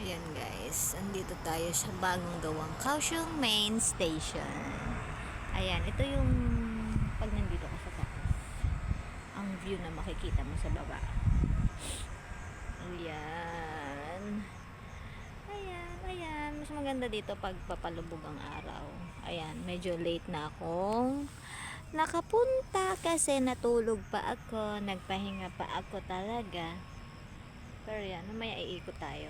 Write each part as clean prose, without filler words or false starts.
Ayan guys, andito tayo sa bagong gawang Kaohsiung Main Station. Ayan, ito yung pag nandito ka sa taas, ang view na makikita mo sa baba. Ayan. Ayan. Mas maganda dito pag papalubog ang araw. Ayan, medyo late na akong nakapunta kasi natulog pa ako. Nagpahinga pa ako talaga. Pero yan, mamaya iikot tayo.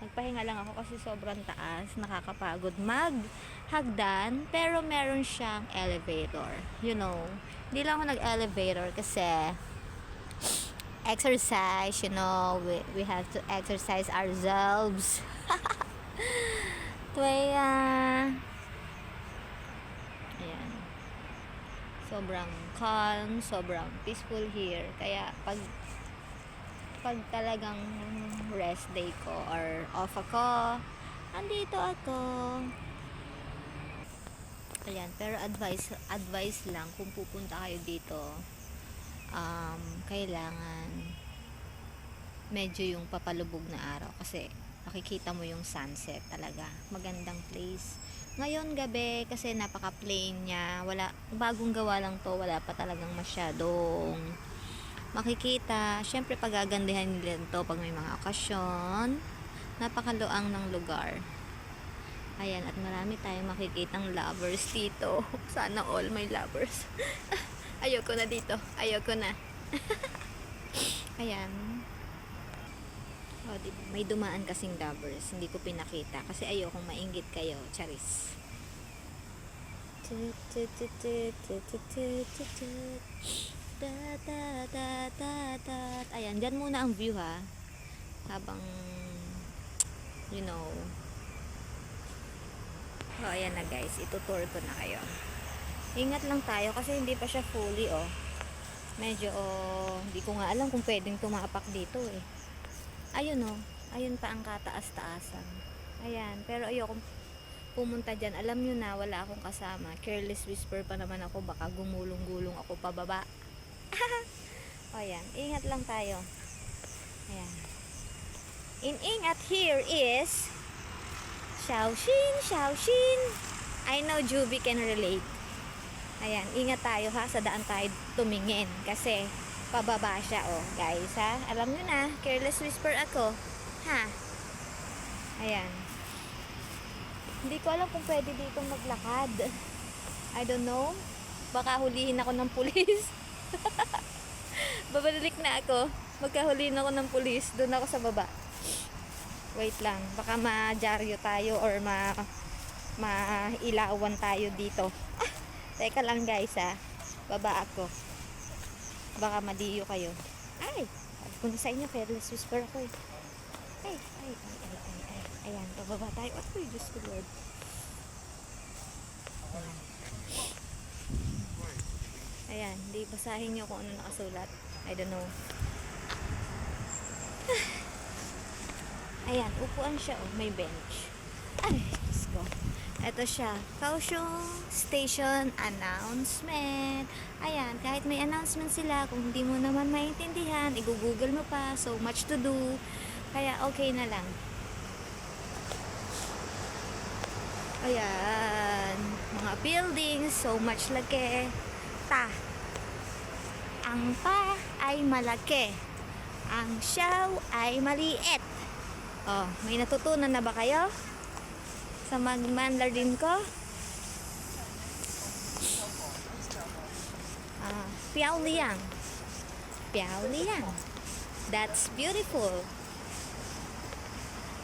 Nagpahinga lang ako kasi sobrang taas, nakakapagod maghagdan, pero meron siyang elevator. You know, hindi lang ako nag-elevator kasi exercise, we have to exercise ourselves. Kaya, ayan, sobrang calm, sobrang peaceful here. Kaya pag talagang rest day ko or off ako, andito ako. Ayan, pero advice lang kung pupunta kayo dito, kailangan medyo yung papalubog na araw kasi makikita mo yung sunset talaga. Magandang place. Ngayon gabi kasi napaka plain niya. Bagong gawa lang to, wala pa talagang masyadong makikita. Syempre pagagandahan nila ito pag may mga okasyon. Napakaluang ng lugar. Ayan, at marami tayong makikitang lovers dito. Sana all may lovers. Ayoko na dito. Ayoko na. Ayan. O, diba? May dumaan kasing lovers. Hindi ko pinakita kasi ayokong mainggit kayo. Charis. Ayan, dyan muna ang view ha. Habang, ayan na guys, itutour ko na kayo. Ingat lang tayo kasi hindi pa siya fully, medyo, hindi ko nga alam kung pwedeng tumapak dito eh. Ayun ayun pa ang kataas-taasan. Ayan, pero ayokong pumunta dyan. Alam nyo na, wala akong kasama. Careless whisper pa naman ako, baka gumulong-gulong ako pababa. Ayan, ingat lang tayo. Ayan. Ingat here is Shaoxin. I know Juby can relate. Ayan, ingat tayo ha, sa daan tayo tumingin kasi pababa siya guys ha. Alam nyo na, careless whisper ako. Ha? Ayan. Hindi ko alam kung pwede dito maglakad. I don't know. Baka hulihin ako ng pulis. Babalik na ako. Magkahulihin ako ng pulis. Doon ako sa baba. Wait lang. Baka ma-dyaryo tayo or mailawan tayo dito. Teka lang guys ha. Baba ako. Baka madiyo kayo. Ay! Sabi ko na sa inyo, careless whisper ako eh. Ay. Ayan, pababa tayo. Ay, Diyos ko Lord. Ayan, di basahin nyo kung ano nakasulat. I don't know. Ayan, upuan siya may bench. Ay, Diyos ko. Ito siya, Kaohsiung Station Announcement. Ayan, kahit may announcement sila, kung hindi mo naman maintindihan, i-google mo pa, so much to do. Kaya okay na lang. Ayan, mga buildings, so much laki. Ang pa ay malaki. Ang siyaw ay maliit. May natutunan na ba kayo? Sa Mandarin ko? Piao liang. That's beautiful.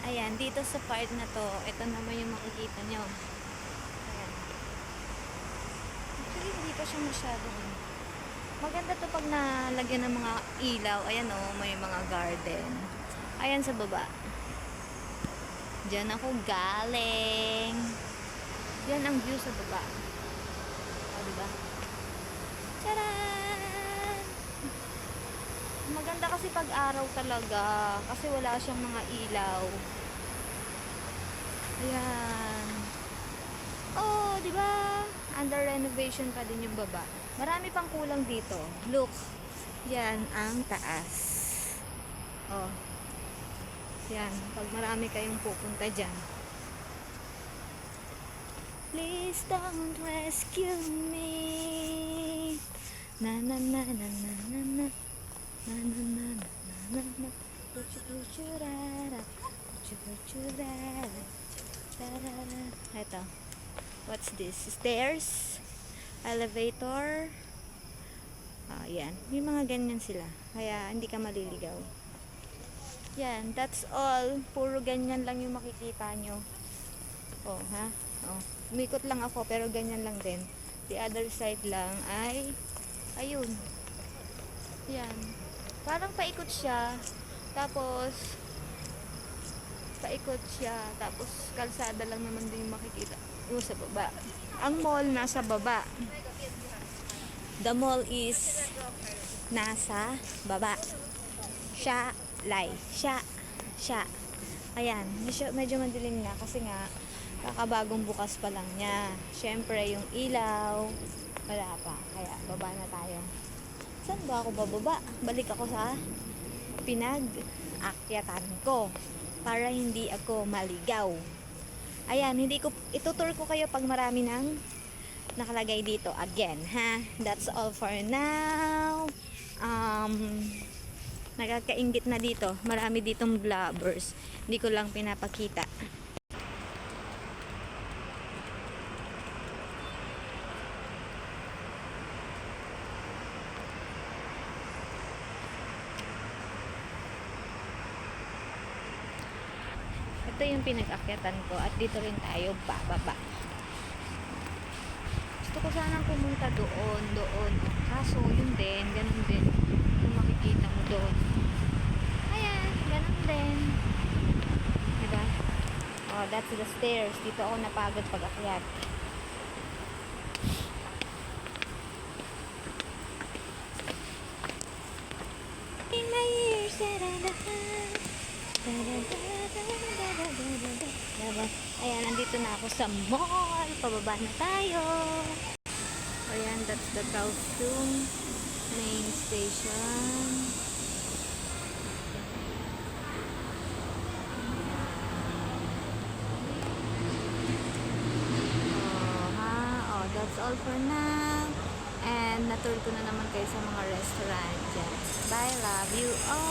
Ayan, dito sa part na to, ito naman yung makikita nyo. Ayan. Actually, hindi pa siya masyadong maganda to pag nalagyan ng mga ilaw. Ayan may mga garden. Ayan sa baba. Diyan ako galing. Yan ang view sa baba. Diba? Charan! Maganda kasi pag araw talaga. Kasi wala siyang mga ilaw. Ayan. Diba? Under renovation pa din yung baba. Marami pang kulang dito. Look. Yan ang taas. Yan. Yan, pag marami kayong pupunta dyan. Please don't rescue me. Na na na na na na na na na na na na. Puchurara, puchurara, tarara. Ito. What's this? Stairs? Elevator? Yan. May mga ganyan sila. Kaya hindi ka maliligaw. Yan. That's all. Puro ganyan lang yung makikita nyo. Oh, ha? Oh. Umikot lang ako pero ganyan lang din. The other side lang ay ayun. Yan. Parang paikot siya. Tapos kalsada lang naman din yung makikita. Yung sa baba. Ang mall nasa baba. The mall is nasa baba. Siya. Ayan. Medyo madilim na kasi nga kakabagong bukas pa lang niya. Syempre yung ilaw wala pa. Kaya baba na tayo. Saan ba ako bababa? Balik ako sa pinag-akyatan ko para hindi ako maligaw. Ayan, itutur ko kayo pag marami nang nakalagay dito again, ha? That's all for now. Nakakaingit na dito. Marami ditong vloggers. Hindi ko lang pinapakita. Ito yung pinag-akyatan ko at dito rin tayo bababa. Gusto ko sanang pumunta doon. Kaso yun din, ganun din. Kung makikita mo doon. Ayan, ganun din. Diba? Oh, that's the stairs. Dito ako napagod pag-akyat. In my ears, ayan, nandito na ako sa mall. Pababa na tayo. Ayan, that's the Kaohsiung main station. That's all for now. And natur ko na naman kayo sa mga restaurant dyan. Bye, love you all.